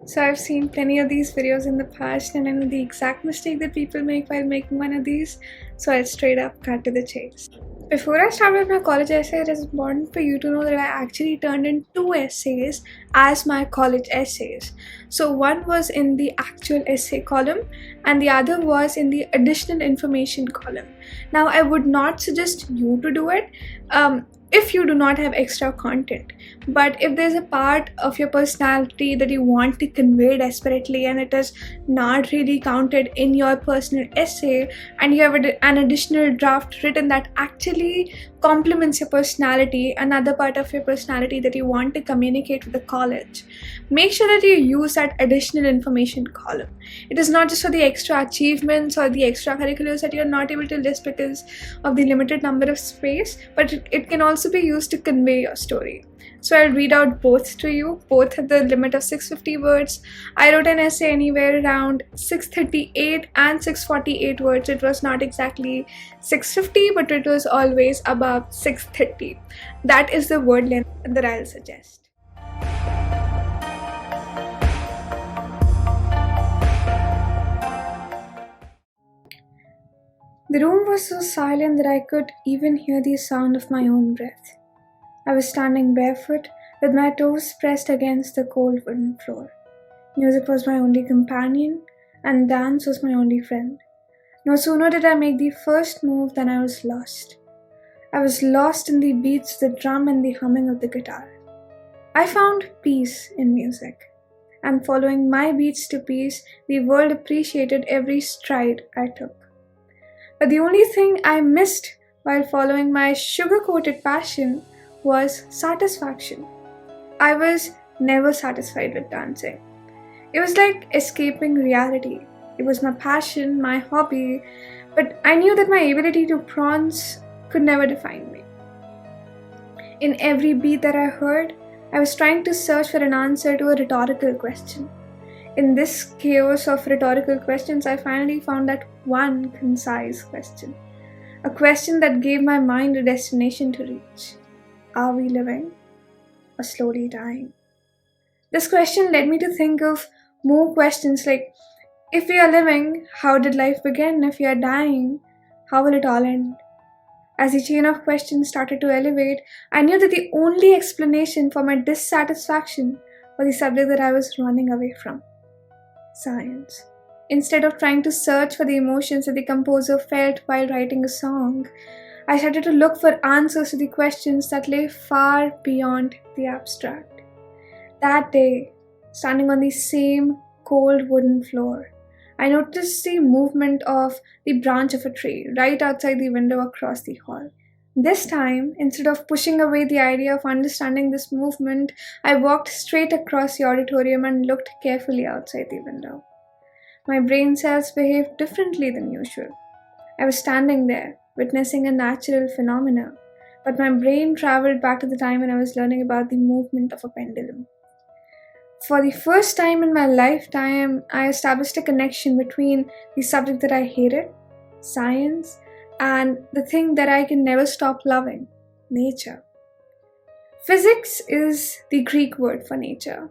So I've seen plenty of these videos in the past and I know the exact mistake that people make while making one of these, so I'll straight up cut to the chase. Before I start with my college essay, it is important for you to know that I actually turned in 2 essays as my college essays. So one was in the actual essay column and the other was in the additional information column. Now I would not suggest you to do it if you do not have extra content. But if there's a part of your personality that you want to convey desperately and it is not really counted in your personal essay and you have an additional draft written that actually complements your personality, another part of your personality that you want to communicate with the college, make sure that you use that additional information column. It is not just for the extra achievements or the extracurriculars that you're not able to list because of the limited number of space, but it can also be used to convey your story. So I'll read out both to you, both at the limit of 650 words. I wrote an essay anywhere around 638 and 648 words. It was not exactly 650, but it was always above 630. That is the word length that I'll suggest. The room was so silent that I could even hear the sound of my own breath. I was standing barefoot with my toes pressed against the cold wooden floor. Music was my only companion and dance was my only friend. No sooner did I make the first move than I was lost. I was lost in the beats of the drum and the humming of the guitar. I found peace in music, and following my beats to peace, the world appreciated every stride I took. But the only thing I missed while following my sugar-coated passion was satisfaction. I was never satisfied with dancing. It was like escaping reality. It was my passion, my hobby, but I knew that my ability to prance could never define me. In every beat that I heard, I was trying to search for an answer to a rhetorical question. In this chaos of rhetorical questions, I finally found that one concise question. A question that gave my mind a destination to reach. Are we living or slowly dying? This question led me to think of more questions like, if we are living, how did life begin? If we are dying, how will it all end? As the chain of questions started to elevate, I knew that the only explanation for my dissatisfaction was the subject that I was running away from: science. Instead of trying to search for the emotions that the composer felt while writing a song, I started to look for answers to the questions that lay far beyond the abstract. That day, standing on the same cold wooden floor, I noticed the movement of the branch of a tree right outside the window across the hall. This time, instead of pushing away the idea of understanding this movement, I walked straight across the auditorium and looked carefully outside the window. My brain cells behaved differently than usual. I was standing there, witnessing a natural phenomena, but my brain traveled back to the time when I was learning about the movement of a pendulum. For the first time in my lifetime, I established a connection between the subject that I hated, science, and the thing that I can never stop loving, nature. Physics is the Greek word for nature.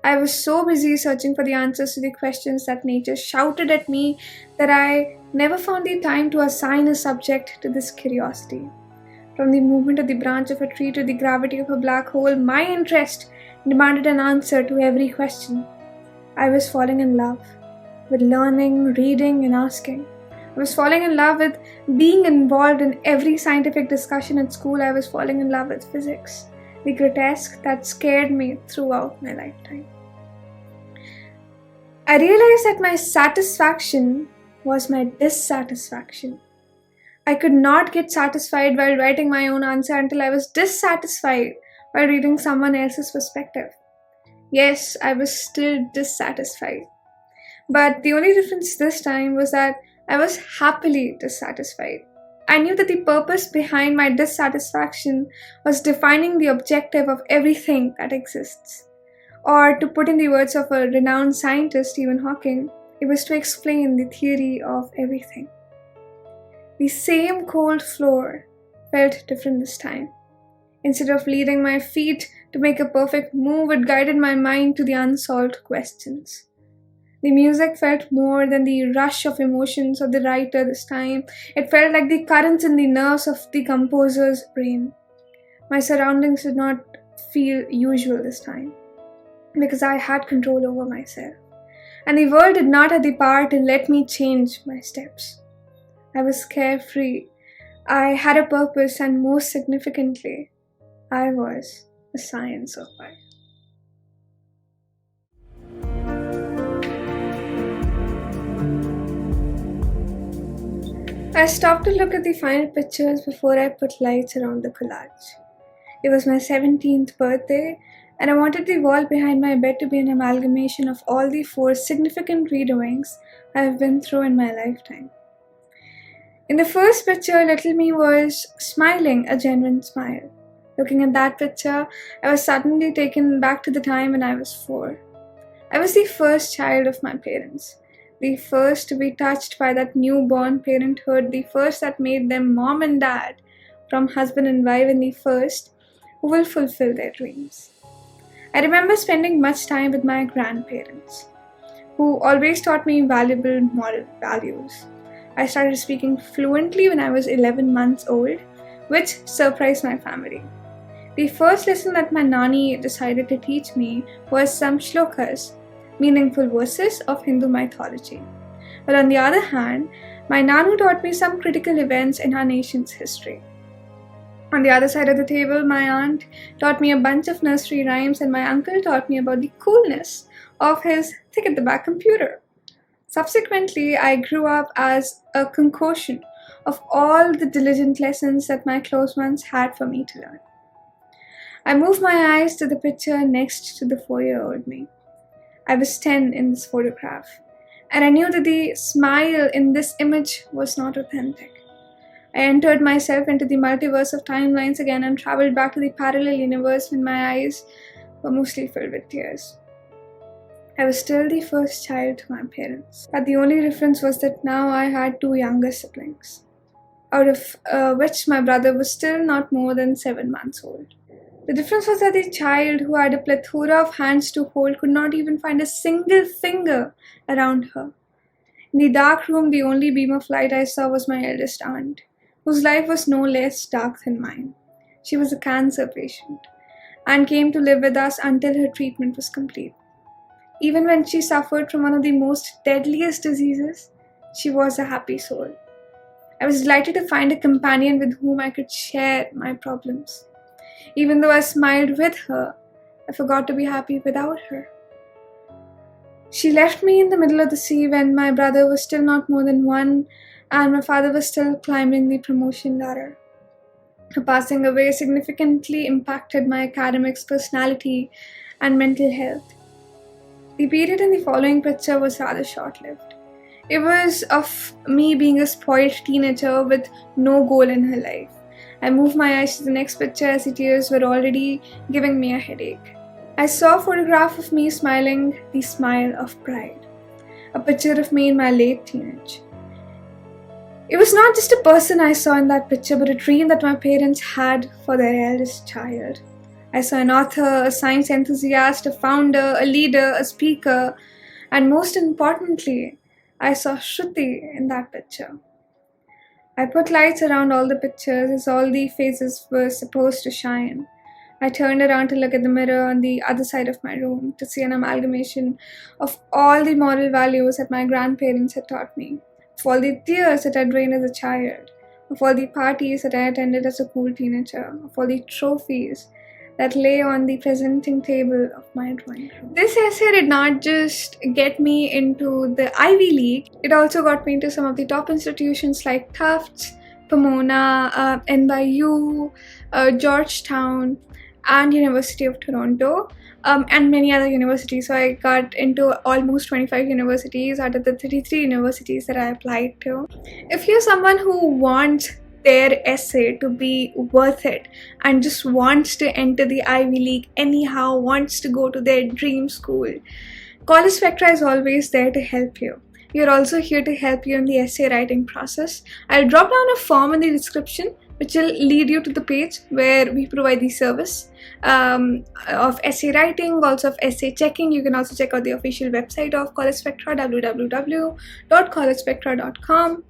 I was so busy searching for the answers to the questions that nature shouted at me that I never found the time to assign a subject to this curiosity. From the movement of the branch of a tree to the gravity of a black hole, my interest demanded an answer to every question. I was falling in love with learning, reading, and asking. I was falling in love with being involved in every scientific discussion at school. I was falling in love with physics, the grotesque that scared me throughout my lifetime. I realized that my satisfaction was my dissatisfaction. I could not get satisfied while writing my own answer until I was dissatisfied while reading someone else's perspective. Yes, I was still dissatisfied. But the only difference this time was that I was happily dissatisfied. I knew that the purpose behind my dissatisfaction was defining the objective of everything that exists. Or to put in the words of a renowned scientist, Stephen Hawking, it was to explain the theory of everything. The same cold floor felt different this time. Instead of leading my feet To make a perfect move, it guided my mind to the unsolved questions. The music felt more than the rush of emotions of the writer this time. It felt like the currents in the nerves of the composer's brain. My surroundings did not feel usual this time because I had control over myself. And the world did not have the power to let me change my steps. I was carefree. I had a purpose, and most significantly, I was a science of life. I stopped to look at the final pictures before I put lights around the collage. It was my 17th birthday, and I wanted the wall behind my bed to be an amalgamation of all the 4 significant redoings I have been through in my lifetime. In the first picture, little me was smiling a genuine smile. Looking at that picture, I was suddenly taken back to the time when I was 4. I was the first child of my parents, the first to be touched by that newborn parenthood, the first that made them mom and dad, from husband and wife, and the first who will fulfill their dreams. I remember spending much time with my grandparents, who always taught me valuable moral values. I started speaking fluently when I was 11 months old, which surprised my family. The first lesson that my nanny decided to teach me was some shlokas, meaningful verses of Hindu mythology. But on the other hand, my nanu taught me some critical events in our nation's history. On the other side of the table, my aunt taught me a bunch of nursery rhymes, and my uncle taught me about the coolness of his thick-at-the-back computer. Subsequently, I grew up as a concoction of all the diligent lessons that my close ones had for me to learn. I moved my eyes to the picture next to the 4-year-old me. I was 10 in this photograph, and I knew that the smile in this image was not authentic. I entered myself into the multiverse of timelines again and traveled back to the parallel universe when my eyes were mostly filled with tears. I was still the first child to my parents, but the only difference was that now I had 2 younger siblings, out of which my brother was still not more than 7 months old. The difference was that the child who had a plethora of hands to hold could not even find a single finger around her. In the dark room, the only beam of light I saw was my eldest aunt, whose life was no less dark than mine. She was a cancer patient and came to live with us until her treatment was complete. Even when she suffered from one of the most deadliest diseases, she was a happy soul. I was delighted to find a companion with whom I could share my problems. Even though I smiled with her, I forgot to be happy without her. She left me in the middle of the sea when my brother was still not more than 1 and my father was still climbing the promotion ladder. Her passing away significantly impacted my academics, personality, and mental health. The period in the following picture was rather short-lived. It was of me being a spoiled teenager with no goal in her life. I moved my eyes to the next picture as the tears were already giving me a headache. I saw a photograph of me smiling the smile of pride, a picture of me in my late teenage. It was not just a person I saw in that picture, but a dream that my parents had for their eldest child. I saw an author, a science enthusiast, a founder, a leader, a speaker, and most importantly, I saw Shruti in that picture. I put lights around all the pictures as all the faces were supposed to shine. I turned around to look at the mirror on the other side of my room to see an amalgamation of all the moral values that my grandparents had taught me, of all the tears that I drained as a child, of all the parties that I attended as a cool teenager, of all the trophies that lay on the presenting table of my drawing room. This essay did not just get me into the Ivy League, it also got me into some of the top institutions like Tufts, Pomona, NYU, Georgetown, and University of Toronto, and many other universities. So I got into almost 25 universities out of the 33 universities that I applied to. If you're someone who wants their essay to be worth it and just wants to enter the Ivy League anyhow, wants to go to their dream school, College Spectra is always there to help you. We are also here to help you in the essay writing process. I'll drop down a form in the description which will lead you to the page where we provide the service of essay writing, also of essay checking. You can also check out the official website of College Spectra, www.collegespectra.com.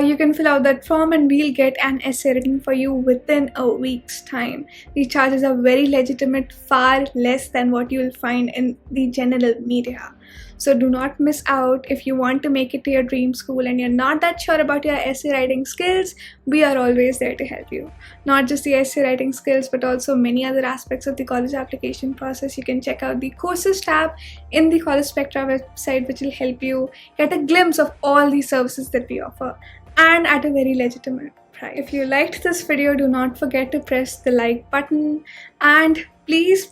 You can fill out that form and we'll get an essay written for you within a week's time. The charges are very legitimate, far less than what you'll find in the general media. So do not miss out. If you want to make it to your dream school and you're not that sure about your essay writing skills, we are always there to help you. Not just the essay writing skills, but also many other aspects of the college application process. You can check out the courses tab in the College Spectra website, which will help you get a glimpse of all the services that we offer, and at a very legitimate price. If you liked this video, do not forget to press the like button, and please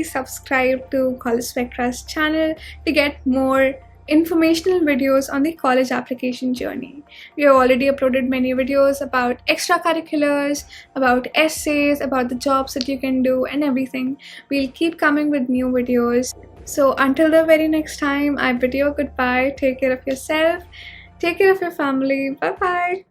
subscribe to College Spectra's channel to get more informational videos on the college application journey. We have already uploaded many videos about extracurriculars, about essays, about the jobs that you can do and everything. We'll keep coming with new videos. So until the very next time, I bid you a goodbye. Take care of yourself. Take care of your family. Bye bye.